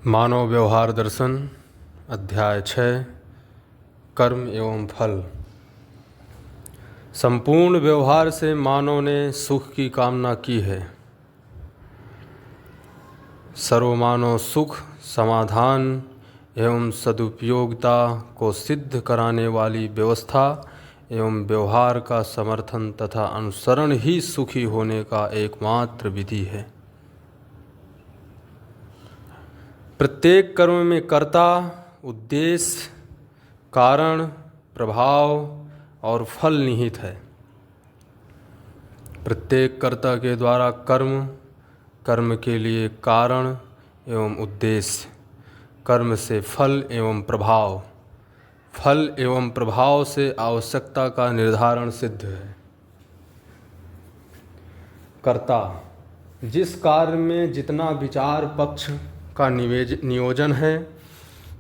मानव व्यवहार दर्शन अध्याय 6 कर्म एवं फल। संपूर्ण व्यवहार से मानव ने सुख की कामना की है। सर्वमानव सुख, समाधान एवं सदुपयोगिता को सिद्ध कराने वाली व्यवस्था एवं व्यवहार का समर्थन तथा अनुसरण ही सुखी होने का एकमात्र विधि है। प्रत्येक कर्म में कर्ता, उद्देश्य, कारण, प्रभाव और फल निहित है। प्रत्येक कर्ता के द्वारा कर्म, कर्म के लिए कारण एवं उद्देश्य, कर्म से फल एवं प्रभाव, फल एवं प्रभाव से आवश्यकता का निर्धारण सिद्ध है। कर्ता, जिस कार्य में जितना विचार पक्ष का नियोजन है,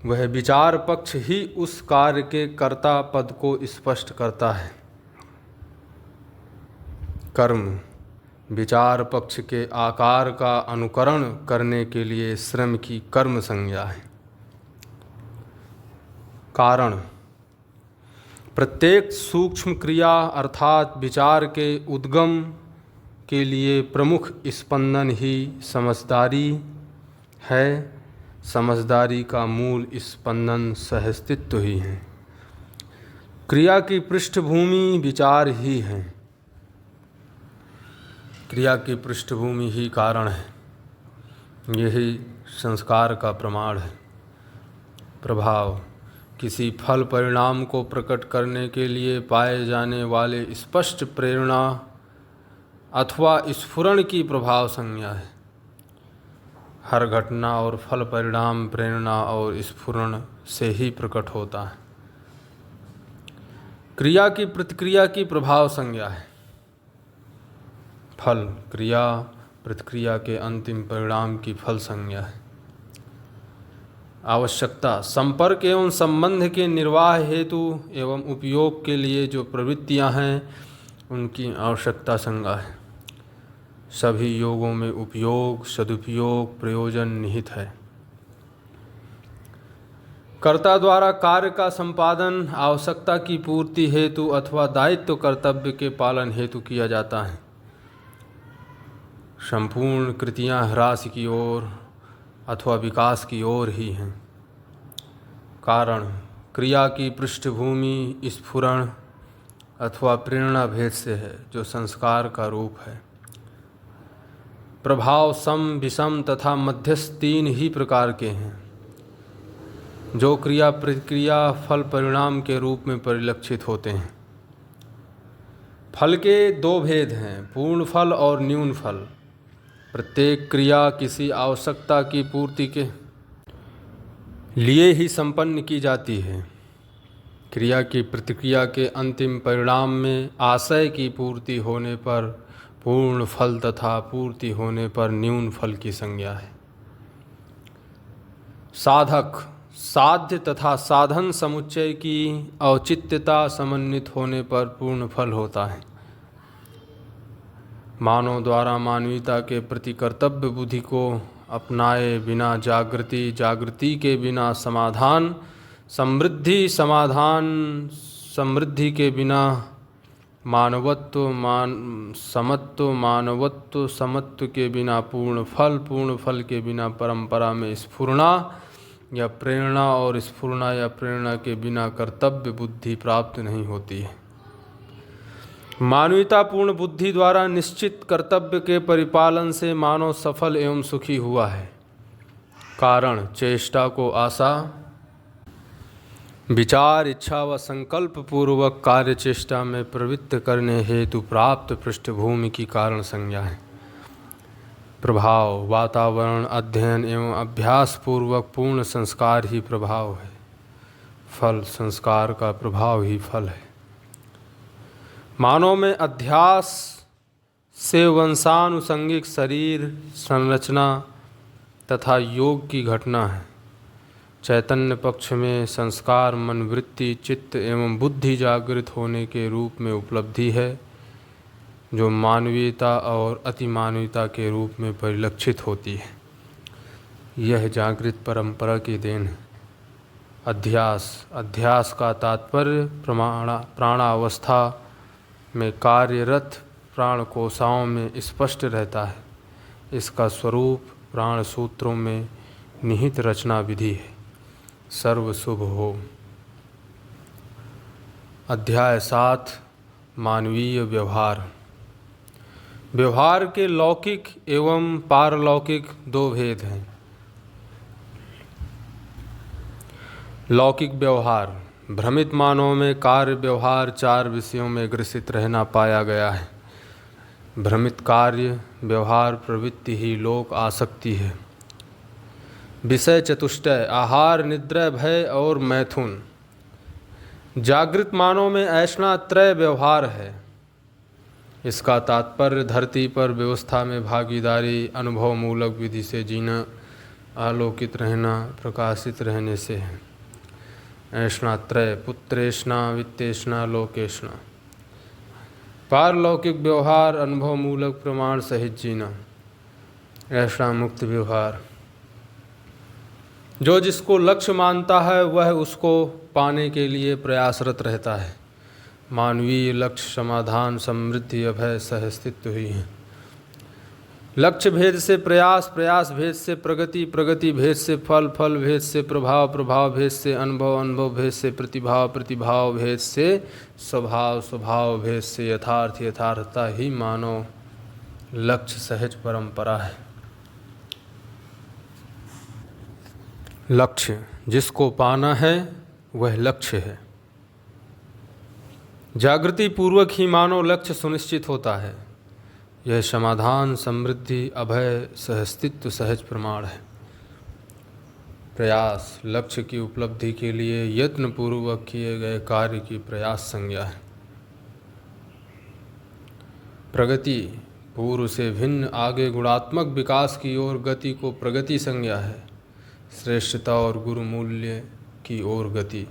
वह विचार पक्ष ही उस कार्य के कर्ता पद को स्पष्ट करता है। कर्म विचार पक्ष के आकार का अनुकरण करने के लिए श्रम की कर्म संज्ञा है। कारण, प्रत्येक सूक्ष्म क्रिया अर्थात विचार के उद्गम के लिए प्रमुख स्पंदन ही समझदारी है। समझदारी का मूल स्पंदन सहस्तित्व ही है। क्रिया की पृष्ठभूमि विचार ही है। क्रिया की पृष्ठभूमि ही कारण है। यही संस्कार का प्रमाण है। प्रभाव, किसी फल परिणाम को प्रकट करने के लिए पाए जाने वाले स्पष्ट प्रेरणा अथवा स्फुरण की प्रभाव संज्ञा है। हर घटना और फल परिणाम प्रेरणा और स्फुरण से ही प्रकट होता है। क्रिया की प्रतिक्रिया की प्रभाव संज्ञा है। फल, क्रिया प्रतिक्रिया के अंतिम परिणाम की फल संज्ञा है। आवश्यकता, संपर्क एवं संबंध के निर्वाह हेतु एवं उपयोग के लिए जो प्रवृत्तियां हैं, उनकी आवश्यकता संज्ञा है। सभी योगों में उपयोग, सदुपयोग, प्रयोजन निहित है। कर्ता द्वारा कार्य का संपादन आवश्यकता की पूर्ति हेतु अथवा दायित्व कर्तव्य के पालन हेतु किया जाता है। संपूर्ण कृतियां ह्रास की ओर अथवा विकास की ओर ही हैं। कारण, क्रिया की पृष्ठभूमि स्फुरण अथवा प्रेरणा भेद से है, जो संस्कार का रूप है। प्रभाव सम, विषम तथा मध्यस्थ तीन ही प्रकार के हैं, जो क्रिया प्रतिक्रिया फल परिणाम के रूप में परिलक्षित होते हैं। फल के दो भेद हैं, पूर्ण फल और न्यून फल। प्रत्येक क्रिया किसी आवश्यकता की पूर्ति के लिए ही संपन्न की जाती है। क्रिया की प्रतिक्रिया के अंतिम परिणाम में आशय की पूर्ति होने पर पूर्ण फल तथा पूर्ति होने पर न्यून फल की संज्ञा है। साधक, साध्य तथा साधन समुच्चय की औचित्यता समन्वित होने पर पूर्ण फल होता है। मानव द्वारा मानवीयता के प्रति कर्तव्य बुद्धि को अपनाए बिना जागृति, जागृति के बिना समाधान, समृद्धि, समाधान समृद्धि के बिना मानवत्व, समत्व, मानवत्व, समत्व के बिना पूर्ण फल के बिना परंपरा में स्फुरना या प्रेरणा और स्फुरना या प्रेरणा के बिना कर्तव्य बुद्धि प्राप्त नहीं होती है। मानवीयता पूर्ण बुद्धि द्वारा निश्चित कर्तव्य के परिपालन से मानव सफल एवं सुखी हुआ है। कारण, चेष्टा को आशा, विचार, इच्छा व संकल्प पूर्वक कार्य चेष्टा में प्रवृत्त करने हेतु प्राप्त पृष्ठभूमि की कारण संज्ञा है। प्रभाव, वातावरण, अध्ययन एवं अभ्यास पूर्वक पूर्ण संस्कार ही प्रभाव है। फल, संस्कार का प्रभाव ही फल है। मानव में अध्यास से वंशानुसंगिक शरीर संरचना तथा योग की घटना है। चैतन्य पक्ष में संस्कार मन, वृत्ति, चित्त एवं बुद्धि जागृत होने के रूप में उपलब्धि है, जो मानवीयता और अतिमानवीयता के रूप में परिलक्षित होती है। यह जागृत परंपरा की देन है। अध्यास का तात्पर्य प्राणावस्था में कार्यरत प्राण कोशाओं में स्पष्ट रहता है। इसका स्वरूप प्राण सूत्रों में निहित रचना विधि है। सर्व शुभ हो। अध्याय 7 मानवीय व्यवहार। व्यवहार के लौकिक एवं पारलौकिक दो भेद हैं। लौकिक व्यवहार। भ्रमित मानवों में कार्य व्यवहार 4 विषयों में ग्रसित रहना पाया गया है। भ्रमित कार्य व्यवहार प्रवृत्ति ही लोक आसक्ति है। विषय चतुष्टय आहार, निद्रा, भय और मैथुन। जागृत मानव में ऐसा त्रय व्यवहार है। इसका तात्पर्य धरती पर व्यवस्था में भागीदारी, अनुभव मूलक विधि से जीना, आलोकित रहना, प्रकाशित रहने से है। ऐसा त्रय पुत्रेष्णा, वित्तेष्णा, लोकेष्णा। पारलौकिक व्यवहार अनुभव मूलक प्रमाण सहित जीना, ऐसा मुक्त व्यवहार। जो जिसको लक्ष्य मानता है वह उसको पाने के लिए प्रयासरत रहता है। मानवीय लक्ष्य समाधान, समृद्धि, अभय, सहस्तित्व ही है। लक्ष्य भेद से प्रयास, प्रयास भेद से प्रगति, प्रगति भेद से फल, फल भेद से प्रभाव, प्रभाव भेद से अनुभव, अनुभव भेद से प्रतिभाव, प्रतिभाव भेद से स्वभाव, स्वभाव भेद से यथार्थ, यथार्थता ही मानव लक्ष्य सहज परंपरा है। लक्ष्य जिसको पाना है वह लक्ष्य है। जागृति पूर्वक ही मानव लक्ष्य सुनिश्चित होता है। यह समाधान, समृद्धि, अभय, सहस्तित्व सहज प्रमाण है। प्रयास लक्ष्य की उपलब्धि के लिए यत्न पूर्वक किए गए कार्य की प्रयास संज्ञा है। प्रगति पूर्व से भिन्न आगे गुणात्मक विकास की ओर गति को प्रगति संज्ञा है। श्रेष्ठता और गुरु मूल्य की ओर गति।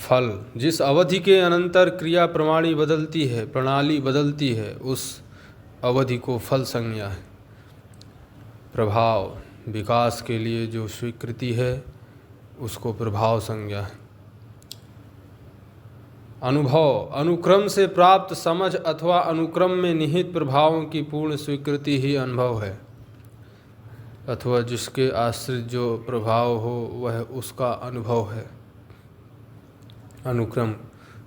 फल जिस अवधि के अनंतर क्रिया प्रणाली बदलती है उस अवधि को फल संज्ञा है। प्रभाव विकास के लिए जो स्वीकृति है उसको प्रभाव संज्ञा है। अनुभव अनुक्रम से प्राप्त समझ अथवा अनुक्रम में निहित प्रभावों की पूर्ण स्वीकृति ही अनुभव है, अथवा जिसके आश्रित जो प्रभाव हो वह उसका अनुभव है। अनुक्रम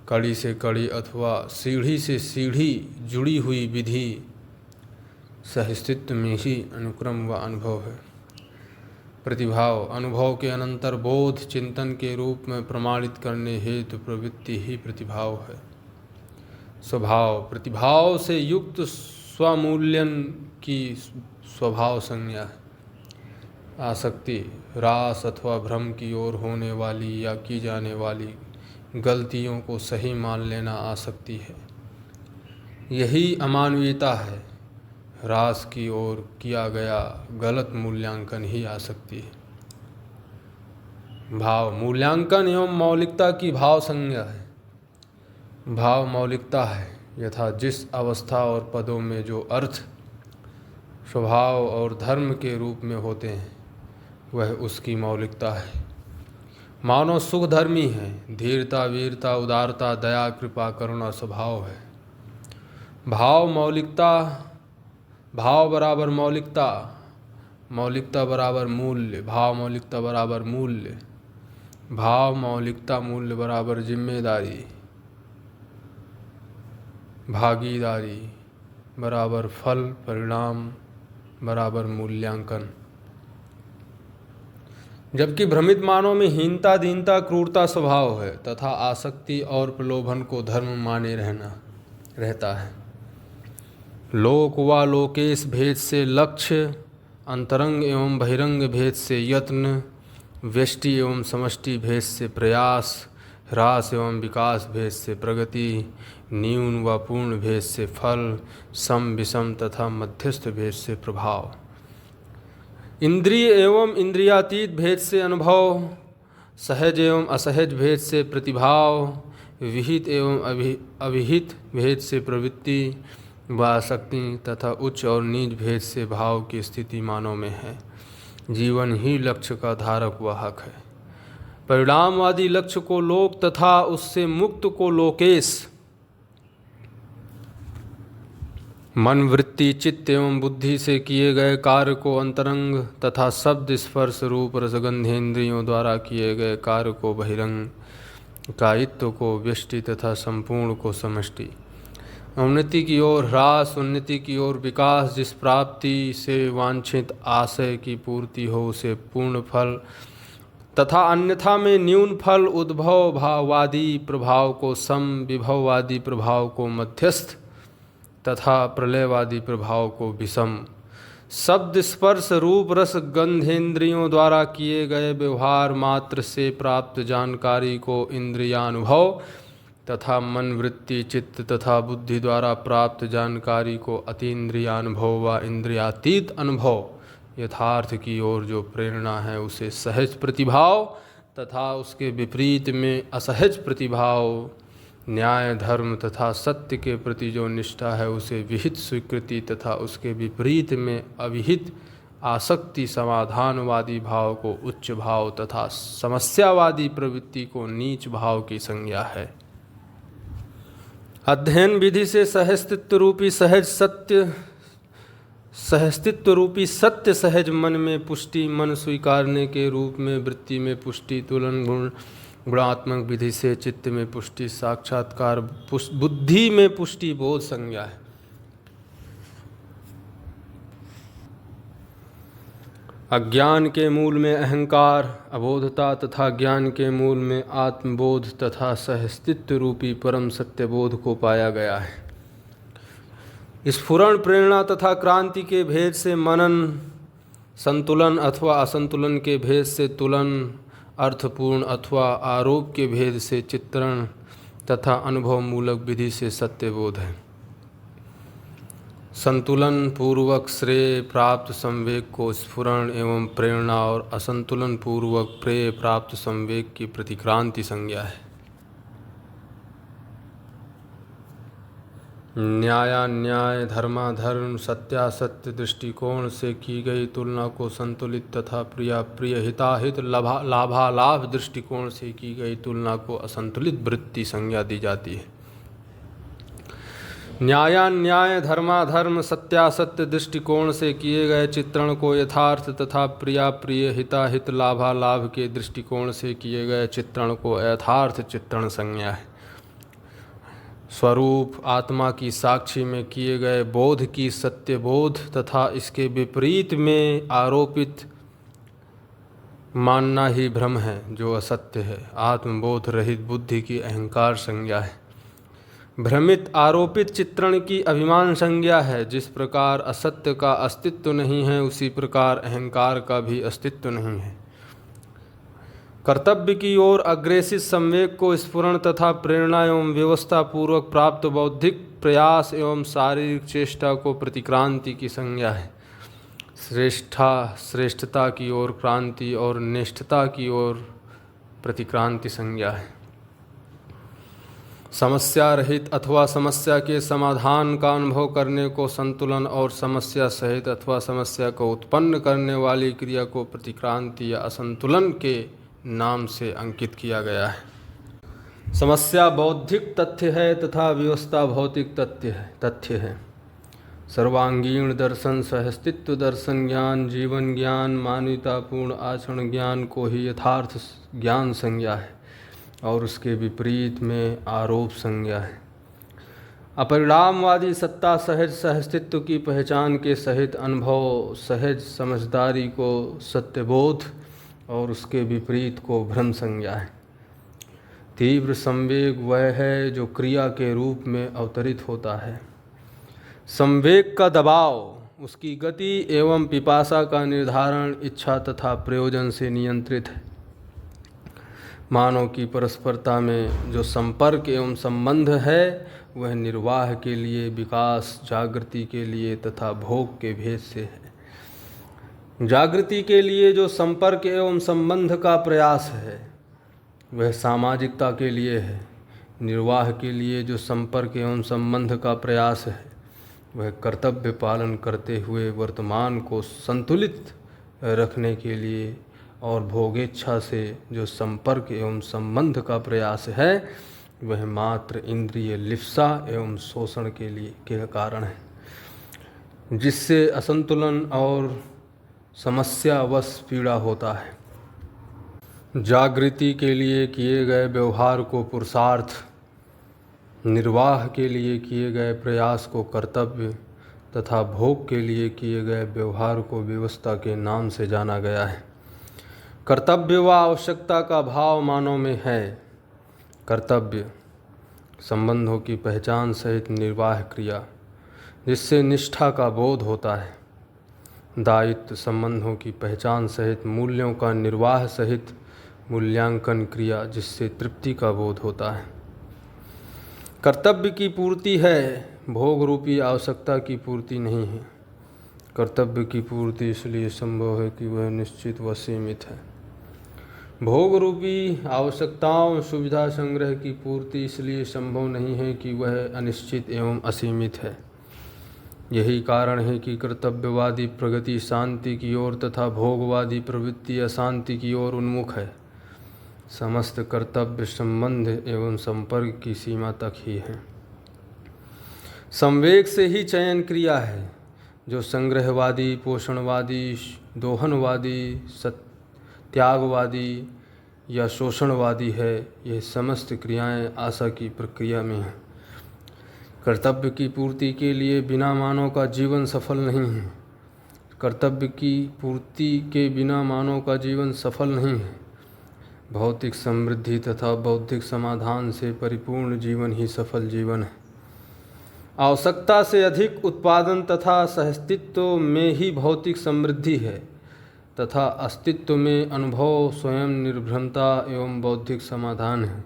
कड़ी से कड़ी अथवा सीढ़ी से सीढ़ी जुड़ी हुई विधि सहस्तित्व में ही अनुक्रम व अनुभव है। प्रतिभाव अनुभव के अनंतर बोध चिंतन के रूप में प्रमाणित करने हेतु प्रवृत्ति ही प्रतिभाव है। स्वभाव प्रतिभाव से युक्त स्वमूल्यन की स्वभाव संज्ञा है। आसक्ति रास अथवा भ्रम की ओर होने वाली या की जाने वाली गलतियों को सही मान लेना आसक्ति है। यही अमानवीयता है। रास की ओर किया गया गलत मूल्यांकन ही आसक्ति है। भाव मूल्यांकन एवं मौलिकता की भाव संज्ञा है। भाव मौलिकता है यथा जिस अवस्था और पदों में जो अर्थ स्वभाव और धर्म के रूप में होते हैं वह उसकी मौलिकता है। मानव सुख धर्मी है। धीरता, वीरता, उदारता, दया, कृपा, करुणा स्वभाव है। भाव मौलिकता, भाव बराबर मौलिकता, मौलिकता बराबर मूल्य, भाव मौलिकता बराबर मूल्य, भाव मौलिकता मूल्य बराबर जिम्मेदारी, भागीदारी बराबर फल परिणाम बराबर मूल्यांकन। जबकि भ्रमित मानव में हीनता, दीनता, क्रूरता स्वभाव है तथा आसक्ति और प्रलोभन को धर्म माने रहता है। लोक व लोकेश भेद से लक्ष्य, अंतरंग एवं बहिरंग भेद से यत्न, व्यष्टि एवं समष्टि भेद से प्रयास, ह्रास एवं विकास भेद से प्रगति, न्यून व पूर्ण भेद से फल, सम विषम तथा मध्यस्थ भेद से प्रभाव। इंद्रिय एवं इंद्रियातीत भेद से अनुभव, सहज एवं असहज भेद से प्रतिभाव, विहित एवं अविहित भेद से प्रवृत्ति, व आसक्ति तथा उच्च और नीच भेद से भाव की स्थिति मानव में है। जीवन ही लक्ष्य का धारक वाहक है। परिणामवादी लक्ष्य को लोक तथा उससे मुक्त को लोकेश, मन वृत्ति चित्त एवं बुद्धि से किए गए कार्य को अंतरंग तथा शब्द स्पर्श रूप रसगंधेन्द्रियों द्वारा किए गए कार्य को बहिरंग, कायित्व को व्यष्टि तथा संपूर्ण को समष्टि। उन्नति की ओर ह्रास, उन्नति की ओर विकास, जिस प्राप्ति से वांछित आशय की पूर्ति हो उसे पूर्ण फल तथा अन्यथा में न्यून फल, उद्भव भाववादी प्रभाव को सम, विभववादी प्रभाव को मध्यस्थ तथा प्रलयवादी प्रभाव को विषम, शब्द स्पर्श रूप रस गंधेन्द्रियों द्वारा किए गए व्यवहार मात्र से प्राप्त जानकारी को इंद्रियानुभव तथा मन वृत्ति चित्त तथा बुद्धि द्वारा प्राप्त जानकारी को अतीन्द्रियानुभव व इंद्रियातीत अनुभव, यथार्थ की ओर जो प्रेरणा है उसे सहज प्रतिभाव तथा उसके विपरीत में असहज प्रतिभाव, न्याय धर्म तथा सत्य के प्रति जो निष्ठा है उसे विहित स्वीकृति तथा उसके विपरीत में अविहित आसक्ति, समाधानवादी भाव को उच्च भाव तथा समस्यावादी प्रवृत्ति को नीच भाव की संज्ञा है। अध्ययन विधि से सहस्तित्व रूपी सहज मन में पुष्टि, मन स्वीकारने के रूप में वृत्ति में पुष्टि, तुलन गुणात्मक विधि से चित्त में पुष्टि, साक्षात्कार बुद्धि में पुष्टि बोध संज्ञा है। अज्ञान के मूल में अहंकार, अबोधता तथा ज्ञान के मूल में आत्मबोध तथा सहस्तित्व रूपी परम सत्य बोध को पाया गया है। स्फुरण, प्रेरणा तथा क्रांति के भेद से मनन, संतुलन अथवा असंतुलन के भेद से तुलन, अर्थपूर्ण अथवा आरोप के भेद से चित्रण तथा अनुभव मूलक विधि से सत्यबोध है। संतुलन पूर्वक श्रेय प्राप्त संवेग को स्फुरण एवं प्रेरणा और असंतुलन पूर्वक प्रेय प्राप्त संवेग की प्रतिक्रांति संज्ञा है। न्यायान्याय, धर्माधर्म, सत्यासत्य दृष्टिकोण से की गई तुलना को संतुलित तथा प्रियाप्रिय, हिताहित, लाभालाभ दृष्टिकोण से की गई तुलना को असंतुलित वृत्ति संज्ञा दी जाती है। न्यायान्याय, धर्माधर्म, सत्यासत्य दृष्टिकोण से किए गए चित्रण को यथार्थ तथा प्रियाप्रिय, हिताहित, लाभालाभ के दृष्टिकोण से किए गए चित्रण को अयथार्थ चित्रण संज्ञा है। स्वरूप आत्मा की साक्षी में किए गए बोध की सत्य बोध तथा इसके विपरीत में आरोपित मानना ही भ्रम है जो असत्य है। आत्मबोध रहित बुद्धि की अहंकार संज्ञा है। भ्रमित आरोपित चित्रण की अभिमान संज्ञा है। जिस प्रकार असत्य का अस्तित्व नहीं है उसी प्रकार अहंकार का भी अस्तित्व नहीं है। कर्तव्य की ओर अग्रेसित संवेग को स्फुरण तथा प्रेरणा एवं व्यवस्था पूर्वक प्राप्त बौद्धिक प्रयास एवं शारीरिक चेष्टा को प्रतिक्रांति की संज्ञा है। श्रेष्ठता की ओर क्रांति और निष्ठता की ओर प्रतिक्रांति संज्ञा है। समस्या रहित अथवा समस्या के समाधान का अनुभव करने को संतुलन और समस्या सहित अथवा समस्या को उत्पन्न करने वाली क्रिया को प्रतिक्रांति या असंतुलन के नाम से अंकित किया गया है। समस्या बौद्धिक तथ्य है तथा व्यवस्था भौतिक तथ्य है। सर्वांगीण दर्शन, सहस्तित्व दर्शन ज्ञान, जीवन ज्ञान, मानवतापूर्ण आचरण ज्ञान को ही यथार्थ ज्ञान संज्ञा है और उसके विपरीत में आरोप संज्ञा है। अपरिणामवादी सत्ता सहज सहस्तित्व की पहचान के सहित अनुभव, सहज समझदारी को सत्यबोध और उसके विपरीत को भ्रम संज्ञा है। तीव्र संवेग वह है जो क्रिया के रूप में अवतरित होता है। संवेग का दबाव, उसकी गति एवं पिपासा का निर्धारण इच्छा तथा प्रयोजन से नियंत्रित है। मानव की परस्परता में जो संपर्क एवं संबंध है वह निर्वाह के लिए, विकास, जागृति के लिए तथा भोग के भेद से है। जागृति के लिए जो संपर्क एवं संबंध का प्रयास है वह सामाजिकता के लिए है। निर्वाह के लिए जो संपर्क एवं संबंध का प्रयास है वह कर्तव्य पालन करते हुए वर्तमान को संतुलित रखने के लिए और भोगेच्छा से जो संपर्क एवं संबंध का प्रयास है वह मात्र इंद्रिय लिप्सा एवं शोषण के कारण है, जिससे असंतुलन और समस्यावश पीड़ा होता है। जागृति के लिए किए गए व्यवहार को पुरुषार्थ, निर्वाह के लिए किए गए प्रयास को कर्तव्य तथा भोग के लिए किए गए व्यवहार को व्यवस्था के नाम से जाना गया है। कर्तव्य व आवश्यकता का भाव मानव में है। कर्तव्य संबंधों की पहचान सहित निर्वाह क्रिया, जिससे निष्ठा का बोध होता है। दायित्व संबंधों की पहचान सहित मूल्यों का निर्वाह सहित मूल्यांकन क्रिया, जिससे तृप्ति का बोध होता है। कर्तव्य की पूर्ति है, भोग रूपी आवश्यकता की पूर्ति नहीं है। कर्तव्य की पूर्ति इसलिए संभव है कि वह निश्चित व सीमित है। भोग रूपी आवश्यकताओं सुविधा संग्रह की पूर्ति इसलिए संभव नहीं है कि वह अनिश्चित एवं असीमित है। यही कारण है कि कर्तव्यवादी प्रगति शांति की ओर तथा भोगवादी प्रवृत्ति अशांति की ओर उन्मुख है। समस्त कर्तव्य संबंध एवं संपर्क की सीमा तक ही है। संवेग से ही चयन क्रिया है। जो संग्रहवादी, पोषणवादी, दोहनवादी, त्यागवादी या शोषणवादी है, ये समस्त क्रियाएं आशा की प्रक्रिया में हैं। कर्तव्य की पूर्ति के लिए बिना मानव का जीवन सफल नहीं है। कर्तव्य की पूर्ति के बिना मानव का जीवन सफल नहीं है। भौतिक समृद्धि तथा बौद्धिक समाधान से परिपूर्ण जीवन ही सफल जीवन है। आवश्यकता से अधिक उत्पादन तथा सहस्तित्व में ही भौतिक समृद्धि है तथा अस्तित्व में अनुभव, स्वयं निर्भरता एवं बौद्धिक समाधान है।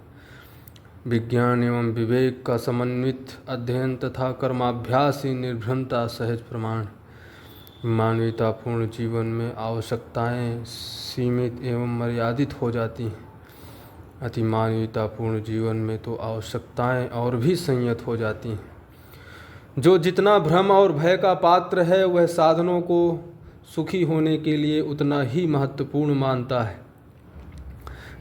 विज्ञान एवं विवेक का समन्वित अध्ययन तथा कर्माभ्यास ही निर्भरता सहज प्रमाण। मानवीयतापूर्ण जीवन में आवश्यकताएं सीमित एवं मर्यादित हो जाती हैं। अति मानवीयतापूर्ण जीवन में तो आवश्यकताएं और भी संयत हो जाती हैं। जो जितना भ्रम और भय का पात्र है वह साधनों को सुखी होने के लिए उतना ही महत्वपूर्ण मानता है।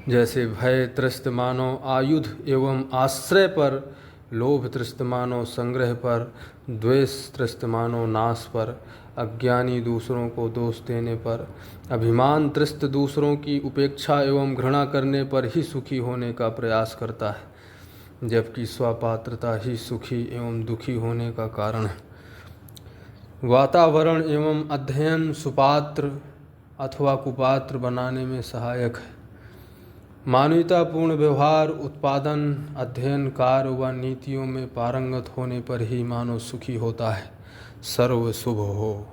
जैसे भय त्रस्त मानव आयुध एवं आश्रय पर, लोभ त्रस्त मानव संग्रह पर, द्वेष त्रस्त मानव नाश पर, अज्ञानी दूसरों को दोष देने पर, अभिमान त्रस्त दूसरों की उपेक्षा एवं घृणा करने पर ही सुखी होने का प्रयास करता है, जबकि स्वपात्रता ही सुखी एवं दुखी होने का कारण है। वातावरण एवं अध्ययन सुपात्र अथवा कुपात्र बनाने में सहायक है। मानवीयतापूर्ण व्यवहार, उत्पादन, अध्ययन, कार्य व नीतियों में पारंगत होने पर ही मानव सुखी होता है। सर्व शुभ हो।